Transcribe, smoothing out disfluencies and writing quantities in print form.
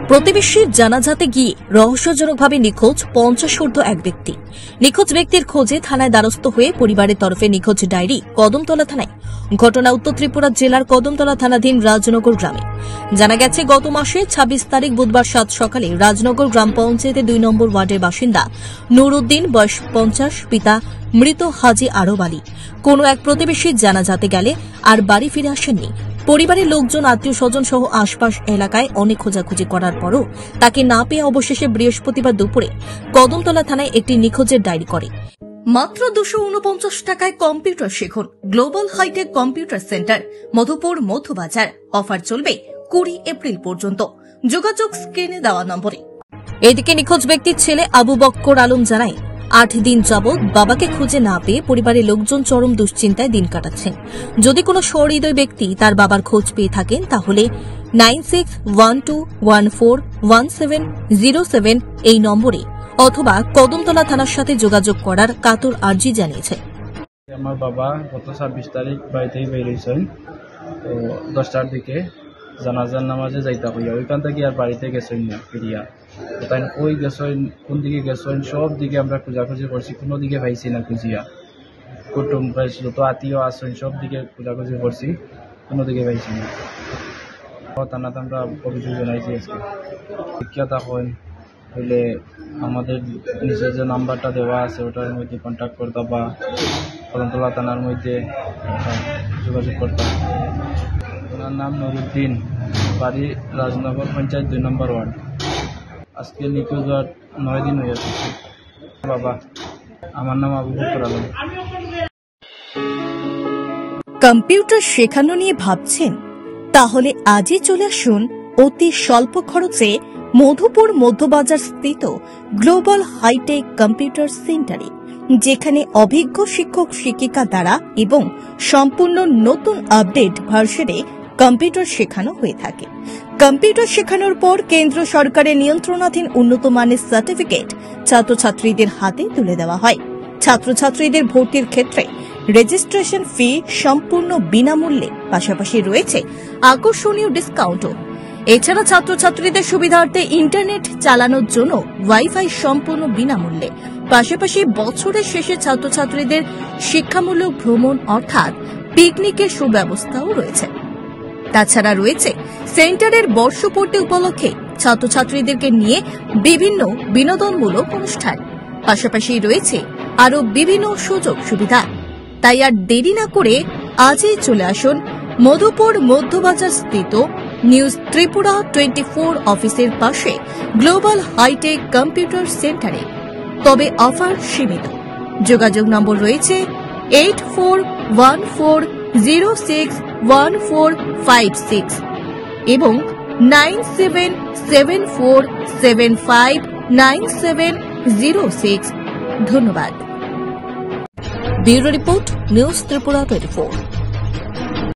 প্রতিবেশীর জানাজাতে গিয়ে রহস্যজনকভাবে নিখোঁজ 50 ঊর্ধ্ব এক ব্যক্তি। নিখোঁজ ব্যক্তির খোঁজে থানায় দ্বারস্থ হয়ে পরিবারের তরফে নিখোঁজ ডায়েরি কদমতলা থানায়। ঘটনা উত্তর ত্রিপুরা জেলার কদমতলা থানাধীন রাজনগর গ্রামে। জানা গেছে, গত মাসে 26 তারিখ বুধবার সাত সকালে রাজনগর গ্রাম পঞ্চায়েতের 2 নম্বর ওয়ার্ডের বাসিন্দা নুরুদ্দিন, বয়স 50, পিতা মৃত হাজি আরব আলী, কোন এক প্রতিবেশীর জানাজাতে গেলে আর বাড়ি ফিরে আসেননি। পরিবারের লোকজন, আত্মীয় স্বজন সহ আশপাশ এলাকায় অনেক খোঁজাখুঁজি করার পরও তাকে না পেয়ে অবশেষে বৃহস্পতিবার দুপুরে কদমতলা থানায় একটি নিখোঁজের ডায়েরি করে। মাত্র 249 টাকায় কম্পিউটার শিখুন global hi-tech computer centre, Madhupur Madhyabazar. Offer চলবে 20 এপ্রিল পর্যন্ত। যোগাযোগ স্ক্রিনে দেওয়া নম্বরে। এদিকে নিখোঁজ ব্যক্তির ছেলে আবু বক্কর আলম জানায়, 8 দিন যাবৎ বাবাকে খুঁজে না পেয়ে পরিবারের লোকজন চরম দুশ্চিন্তায় দিন কাটাচ্ছেন। যদি কোনো সহৃদয় ব্যক্তি তার বাবার খোঁজ পেয়ে থাকেন তাহলে 9612141707 এই নম্বরে অথবা কদমতলা থানার সাথে যোগাযোগ করার কাতর আর্জি জানিয়েছে। আমার বাবা গত 26 তারিখ বাড়িতেই বেরিয়েছেন, তো 10টার দিকে জানাজার নামাজে যাইতা হইয়া ওইখান থেকে আর বাড়িতে গেছেন না ফিরিয়া। তাই ওই গেছেন, কোন দিকে গেছেন, সব দিকে আমরা খোঁজাখুঁজি করছি, কোনো দিকে পাইছি না খুঁজিয়া। কুটুম যত আত্মীয় আছেন সব দিকে খোঁজাখুঁজি করছি, কোনো দিকে পাইছি না। থানাতে আমরা অভিযোগ জানাইছি আজকে। শিক্ষা হন হইলে আমাদের নিচে যে নাম্বারটা দেওয়া আছে ওটার মধ্যে কন্ট্যাক্ট করতাম বা কদমতলা থানার মধ্যে যোগাযোগ করতাম। ওনার নাম নুরুদ্দিন, বাড়ি রাজনগর পঞ্চায়েত 2 নম্বর ওয়ার্ড। আজকে নিখোঁজ হওয়ার 9 দিন হয়ে গেছে। বাবা, আমার নাম আবু বকর আলম। কম্পিউটার শেখানো নিয়ে ভাবছেন? তাহলে আজই চলে আসুন অতি স্বল্প খরচে মধুপুর মধ্যবাজার স্থিত গ্লোবাল হাইটেক কম্পিউটার সেন্টারে, যেখানে অভিজ্ঞ শিক্ষক শিক্ষিকা দ্বারা এবং সম্পূর্ণ নতুন আপডেট ভার্সনে কম্পিউটার শেখানো হয়ে থাকে। কম্পিউটার শেখানোর পর কেন্দ্র সরকারের নিয়ন্ত্রণাধীন উন্নত মানের সার্টিফিকেট ছাত্রছাত্রীদের হাতে তুলে দেওয়া হয়। ছাত্রছাত্রীদের ভর্তির ক্ষেত্রে রেজিস্ট্রেশন ফি সম্পূর্ণ বিনামূল্যে, পাশাপাশি রয়েছে আকর্ষণীয় ডিসকাউন্টও। এছাড়া ছাত্রছাত্রীদের সুবিধার্থে ইন্টারনেট চালানোর জন্য ওয়াইফাই সম্পূর্ণ বিনামূল্যে, পাশাপাশি বছরের শেষে ছাত্রছাত্রীদের শিক্ষামূলক ভ্রমণ অর্থাৎ পিকনিকের সুব্যবস্থাও রয়েছে। তাছাড়া রয়েছে সেন্টারের বর্ষপূর্তি উপলক্ষে ছাত্রছাত্রীদেরকে নিয়ে বিভিন্ন বিনোদনমূলক অনুষ্ঠান, পাশাপাশি রয়েছে আরও বিভিন্ন সুযোগ সুবিধা। তাই আর দেরি না করে আজই চলে আসুন মধুপুর মধ্যবাজার স্থিত নিউজ ত্রিপুরা 24 অফিসের পাশে গ্লোবাল হাইটেক কম্পিউটার সেন্টারে। তবে অফার সীমিত। যোগাযোগ নম্বর রয়েছে 8414061456 এবং 9774759706। ধন্যবাদ। Bureau report, news Tripura 24।